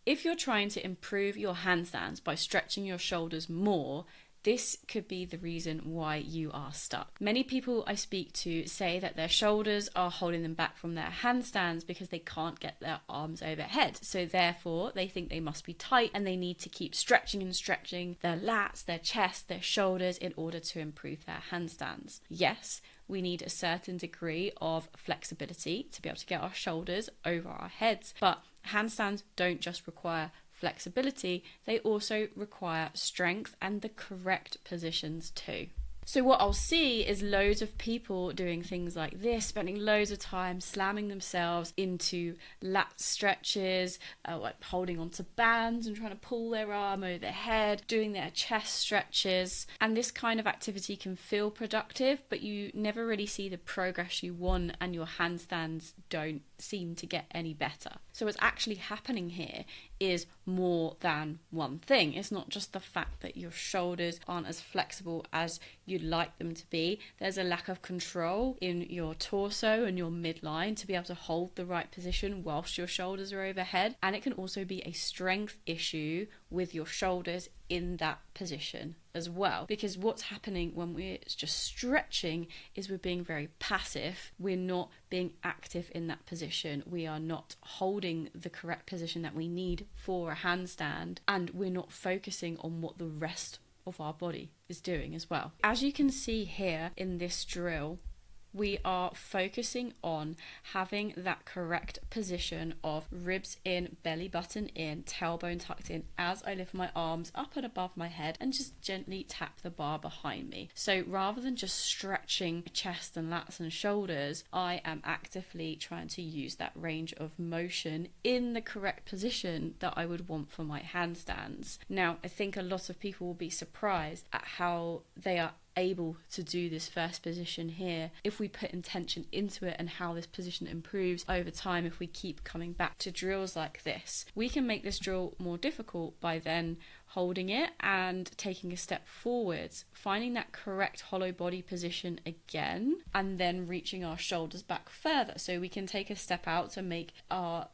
If you're trying to improve your handstands by stretching your shoulders more, this could be the reason why you are stuck. Many people I speak to say that their shoulders are holding them back from their handstands because they can't get their arms overhead. So therefore, they think they must be tight and they need to keep stretching and stretching their lats, their chest, their shoulders in order to improve their handstands. Yes, we need a certain degree of flexibility to be able to get our shoulders over our heads, but handstands don't just require flexibility, they also require strength and the correct positions too. So what I'll see is loads of people doing things like this, spending loads of time slamming themselves into lat stretches, like holding onto bands and trying to pull their arm over their head, doing their chest stretches. And this kind of activity can feel productive, but you never really see the progress you want and your handstands don't seem to get any better. So what's actually happening here is more than one thing. It's not just the fact that your shoulders aren't as flexible as you'd like them to be. There's a lack of control in your torso and your midline to be able to hold the right position whilst your shoulders are overhead. And it can also be a strength issue with your shoulders in that position as well, because what's happening when we're just stretching is we're being very passive. We're not being active in that position. We are not holding the correct position that we need for a handstand, and we're not focusing on what the rest of our body is doing as well. As you can see here in this drill, we are focusing on having that correct position of ribs in, belly button in, tailbone tucked in as I lift my arms up and above my head and just gently tap the bar behind me. So rather than just stretching chest and lats and shoulders, I am actively trying to use that range of motion in the correct position that I would want for my handstands. Now, I think a lot of people will be surprised at how they are able to do this first position here if we put intention into it, and how this position improves over time if we keep coming back to drills like this. We can make this drill more difficult by then holding it and taking a step forwards, finding that correct hollow body position again, and then reaching our shoulders back further. So we can take a step out to make our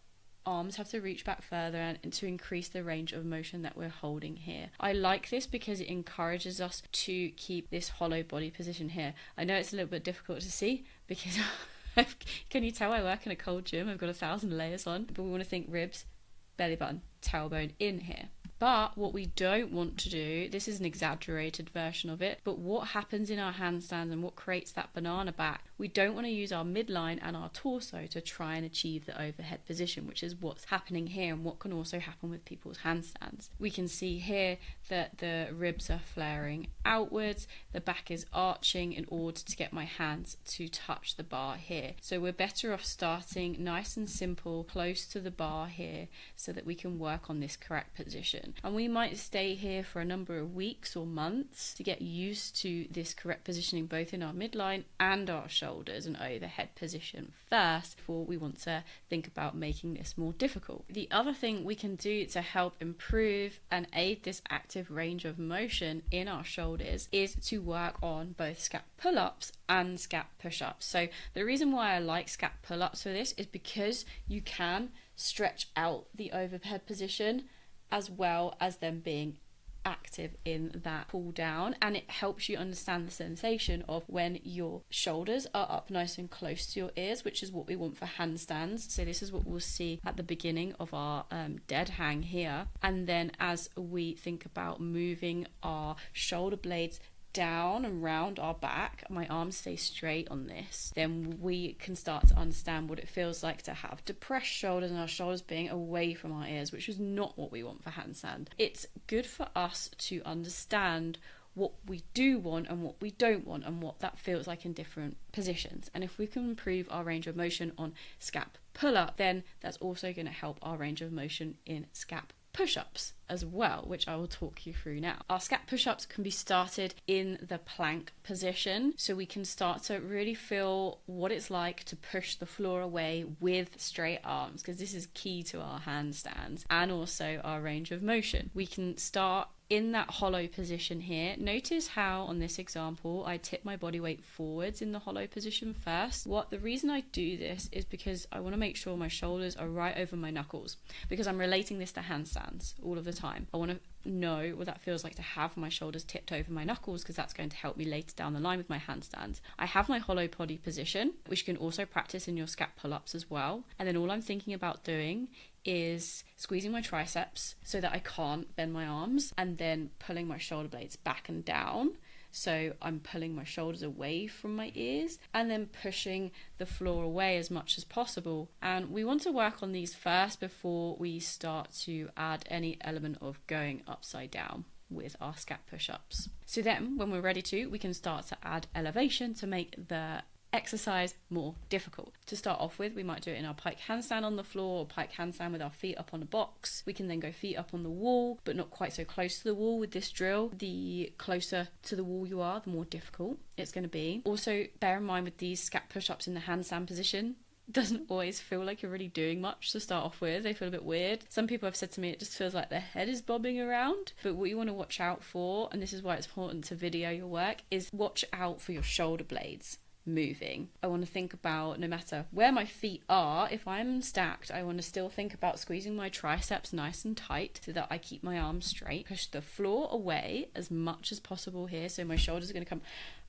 arms have to reach back further and to increase the range of motion that we're holding here. I like this because it encourages us to keep this hollow body position here. I know it's a little bit difficult to see because can you tell I work in a cold gym? I've got 1,000 layers on, but we want to think ribs, belly button, tailbone in here. But what we don't want to do, this is an exaggerated version of it, but what happens in our handstands and what creates that banana back, we don't want to use our midline and our torso to try and achieve the overhead position, which is what's happening here and what can also happen with people's handstands. We can see here that the ribs are flaring outwards, the back is arching in order to get my hands to touch the bar here. So we're better off starting nice and simple, close to the bar here, so that we can work on this correct position. And we might stay here for a number of weeks or months to get used to this correct positioning, both in our midline and our shoulders and overhead position first, before we want to think about making this more difficult. The other thing we can do to help improve and aid this active range of motion in our shoulders is to work on both scap pull-ups and scap push-ups. So the reason why I like scap pull-ups for this is because you can stretch out the overhead position as well as them being active in that pull down, and it helps you understand the sensation of when your shoulders are up nice and close to your ears, which is what we want for handstands. So this is what we'll see at the beginning of our dead hang here, and then as we think about moving our shoulder blades down and round our back, my arms stay straight on this, then we can start to understand what it feels like to have depressed shoulders and our shoulders being away from our ears, which is not what we want for handstand. It's good for us to understand what we do want and what we don't want and what that feels like in different positions. And if we can improve our range of motion on scap pull-up, then that's also going to help our range of motion in scap push-ups as well, which I will talk you through now. Our scap push-ups can be started in the plank position, so we can start to really feel what it's like to push the floor away with straight arms, because this is key to our handstands and also our range of motion. We can start in that hollow position here, notice how on this example I tip my body weight forwards in the hollow position first. The reason I do this is because I want to make sure my shoulders are right over my knuckles, because I'm relating this to handstands all of the time. I want to know what that feels like to have my shoulders tipped over my knuckles, because that's going to help me later down the line with my handstands. I have my hollow body position, which you can also practice in your scap pull-ups as well. And then all I'm thinking about doing is squeezing my triceps so that I can't bend my arms, and then pulling my shoulder blades back and down. So I'm pulling my shoulders away from my ears and then pushing the floor away as much as possible. And we want to work on these first before we start to add any element of going upside down with our scap push-ups. So then when we're ready to, we can start to add elevation to make the exercise more difficult. To start off with, we might do it in our pike handstand on the floor, or pike handstand with our feet up on a box. We can then go feet up on the wall, but not quite so close to the wall with this drill. The closer to the wall you are, the more difficult it's going to be. Also, bear in mind with these scap push-ups in the handstand position, it doesn't always feel like you're really doing much to start off with. They feel a bit weird. Some people have said to me it just feels like their head is bobbing around. But what you want to watch out for, and this is why it's important to video your work, is watch out for your shoulder blades moving. I want to think about, no matter where my feet are, if I'm stacked, I want to still think about squeezing my triceps nice and tight so that I keep my arms straight. Push the floor away as much as possible here, so my shoulders are going to come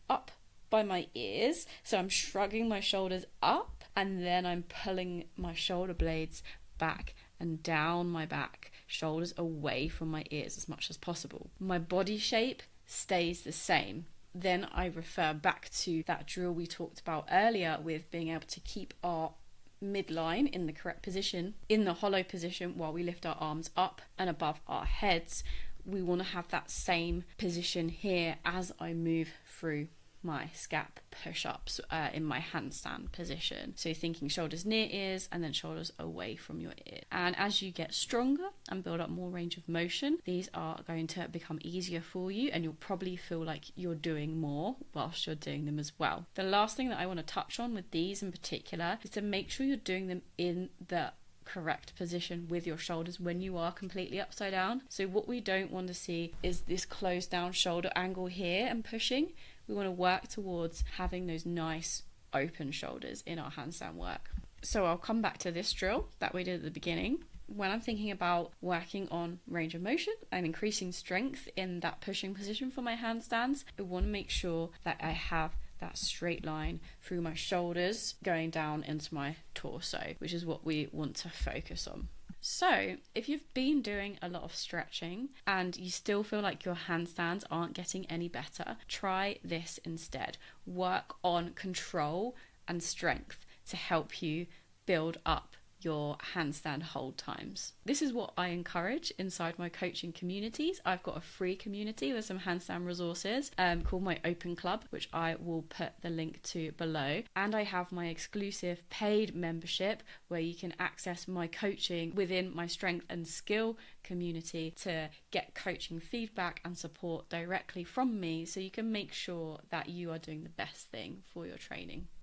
up by my ears. So I'm shrugging my shoulders up, and then I'm pulling my shoulder blades back and down my back, shoulders away from my ears as much as possible. My body shape stays the same. Then I refer back to that drill we talked about earlier with being able to keep our midline in the correct position, in the hollow position, while we lift our arms up and above our heads. We want to have that same position here as I move through my scap push-ups in my handstand position. So thinking shoulders near ears and then shoulders away from your ear. And as you get stronger and build up more range of motion, these are going to become easier for you, and you'll probably feel like you're doing more whilst you're doing them as well. The last thing that I want to touch on with these in particular is to make sure you're doing them in the correct position with your shoulders when you are completely upside down. So what we don't want to see is this closed down shoulder angle here and pushing. We want to work towards having those nice open shoulders in our handstand work. So I'll come back to this drill that we did at the beginning. When I'm thinking about working on range of motion and increasing strength in that pushing position for my handstands, I want to make sure that I have that straight line through my shoulders going down into my torso, which is what we want to focus on. So if you've been doing a lot of stretching and you still feel like your handstands aren't getting any better, try this instead. Work on control and strength to help you build up your handstand hold times. This is what I encourage inside my coaching communities. I've got a free community with some handstand resources called my Open Club, which I will put the link to below. And I have my exclusive paid membership where you can access my coaching within my strength and skill community to get coaching feedback and support directly from me, so you can make sure that you are doing the best thing for your training.